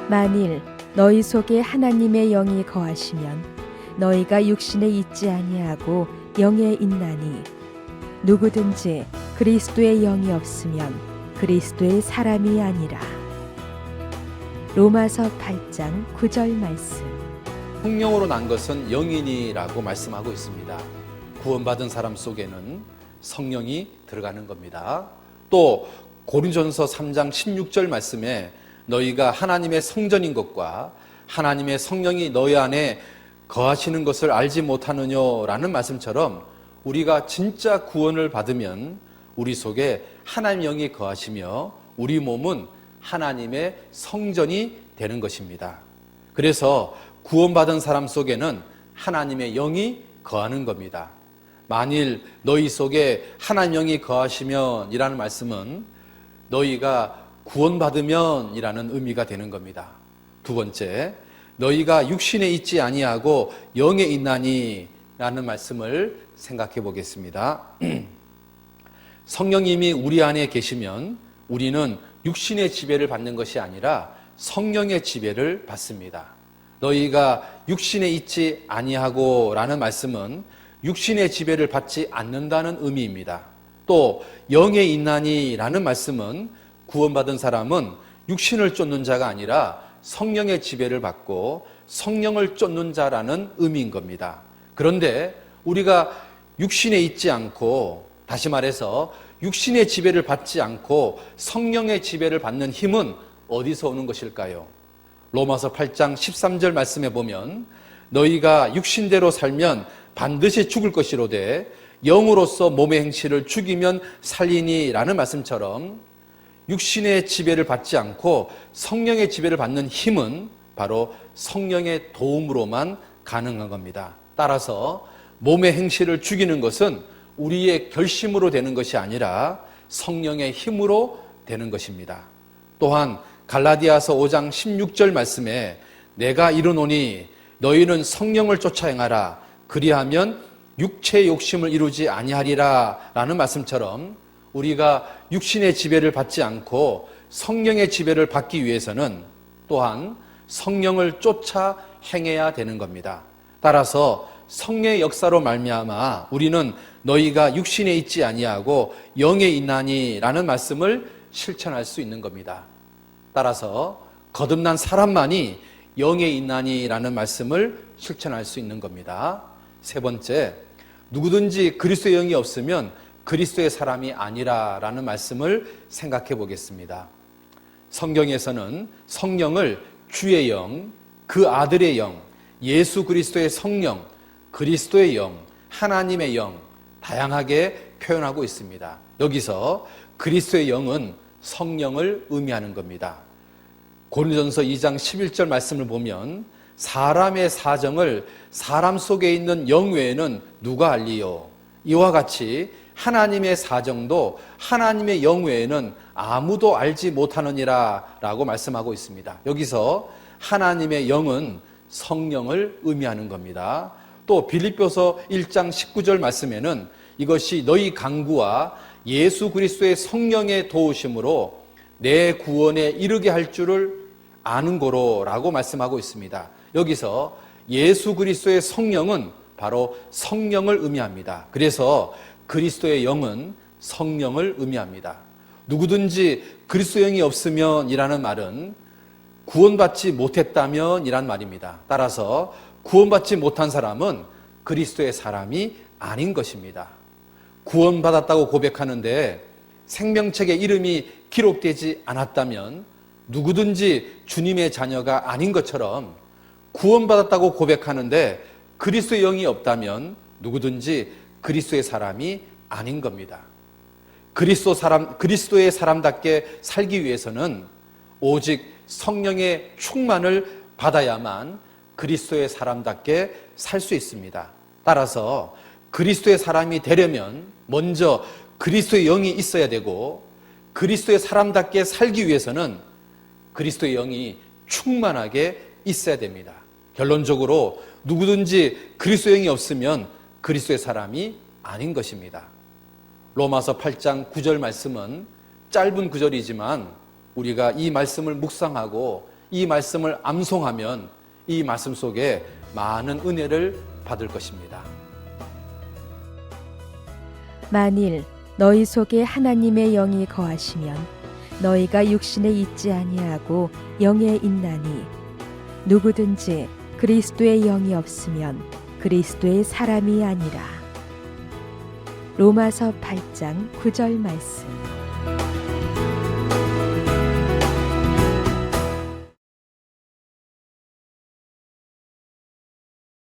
만일 너희 속에 하나님의 영이 거하시면 너희가 육신에 있지 아니하고 영에 있나니 누구든지 그리스도의 영이 없으면 그리스도의 사람이 아니라. 로마서 8장 9절 말씀. 성령으로 난 것은 영이니라고 말씀하고 있습니다. 구원받은 사람 속에는 성령이 들어가는 겁니다. 또 고린도전서 3장 16절 말씀에 너희가 하나님의 성전인 것과 하나님의 성령이 너희 안에 거하시는 것을 알지 못하느냐라는 말씀처럼 우리가 진짜 구원을 받으면 우리 속에 하나님의 영이 거하시며 우리 몸은 하나님의 성전이 되는 것입니다. 그래서 구원받은 사람 속에는 하나님의 영이 거하는 겁니다. 만일 너희 속에 하나님의 영이 거하시면 이라는 말씀은 너희가 구원받으면 이라는 의미가 되는 겁니다. 두 번째, 너희가 육신에 있지 아니하고 영에 있나니 라는 말씀을 생각해 보겠습니다. 성령님이 우리 안에 계시면 우리는 육신의 지배를 받는 것이 아니라 성령의 지배를 받습니다. 너희가 육신에 있지 아니하고 라는 말씀은 육신의 지배를 받지 않는다는 의미입니다. 또 영에 있나니 라는 말씀은 구원받은 사람은 육신을 쫓는 자가 아니라 성령의 지배를 받고 성령을 쫓는 자라는 의미인 겁니다. 그런데 우리가 육신에 있지 않고, 다시 말해서 육신의 지배를 받지 않고 성령의 지배를 받는 힘은 어디서 오는 것일까요? 로마서 8장 13절 말씀에 보면 너희가 육신대로 살면 반드시 죽을 것이로되 영으로서 몸의 행실을 죽이면 살리니 라는 말씀처럼 육신의 지배를 받지 않고 성령의 지배를 받는 힘은 바로 성령의 도움으로만 가능한 겁니다. 따라서 몸의 행실을 죽이는 것은 우리의 결심으로 되는 것이 아니라 성령의 힘으로 되는 것입니다. 또한 갈라디아서 5장 16절 말씀에 내가 이르노니 너희는 성령을 쫓아 행하라 그리하면 육체의 욕심을 이루지 아니하리라 라는 말씀처럼 우리가 육신의 지배를 받지 않고 성령의 지배를 받기 위해서는 또한 성령을 쫓아 행해야 되는 겁니다. 따라서 성령의 역사로 말미암아 우리는 너희가 육신에 있지 아니하고 영에 있나니 라는 말씀을 실천할 수 있는 겁니다. 따라서 거듭난 사람만이 영에 있나니 라는 말씀을 실천할 수 있는 겁니다. 세 번째, 누구든지 그리스도의 영이 없으면 그리스도의 사람이 아니라 라는 말씀을 생각해 보겠습니다. 성경에서는 성령을 주의 영, 그 아들의 영, 예수 그리스도의 성령, 그리스도의 영, 하나님의 영 다양하게 표현하고 있습니다. 여기서 그리스도의 영은 성령을 의미하는 겁니다. 고린도전서 2장 11절 말씀을 보면 사람의 사정을 사람 속에 있는 영 외에는 누가 알리요? 이와 같이 하나님의 사정도 하나님의 영 외에는 아무도 알지 못하느니라 라고 말씀하고 있습니다. 여기서 하나님의 영은 성령을 의미하는 겁니다. 또 빌립보서 1장 19절 말씀에는 이것이 너희 강구와 예수 그리스도의 성령의 도우심으로 내 구원에 이르게 할 줄을 아는 고로라고 말씀하고 있습니다. 여기서 예수 그리스도의 성령은 바로 성령을 의미합니다. 그래서 그리스도의 영은 성령을 의미합니다. 누구든지 그리스도의 영이 없으면 이라는 말은 구원받지 못했다면 이란 말입니다. 따라서 구원받지 못한 사람은 그리스도의 사람이 아닌 것입니다. 구원받았다고 고백하는데 생명책에 이름이 기록되지 않았다면 누구든지 주님의 자녀가 아닌 것처럼 구원받았다고 고백하는데 그리스도의 영이 없다면 누구든지 그리스도의 사람이 아닌 겁니다. 그리스도의 사람답게 살기 위해서는 오직 성령의 충만을 받아야만 그리스도의 사람답게 살 수 있습니다. 따라서 그리스도의 사람이 되려면 먼저 그리스도의 영이 있어야 되고 그리스도의 사람답게 살기 위해서는 그리스도의 영이 충만하게 있어야 됩니다. 결론적으로 누구든지 그리스도의 영이 없으면 그리스도의 사람이 아닌 것입니다. 로마서 8장 9절 말씀은 짧은 구절이지만 우리가 이 말씀을 묵상하고 이 말씀을 암송하면 이 말씀 속에 많은 은혜를 받을 것입니다. 만일 너희 속에 하나님의 영이 거하시면 너희가 육신에 있지 아니하고 영에 있나니 누구든지 그리스도의 영이 없으면 그리스도의 사람이 아니라. 로마서 8장 9절 말씀.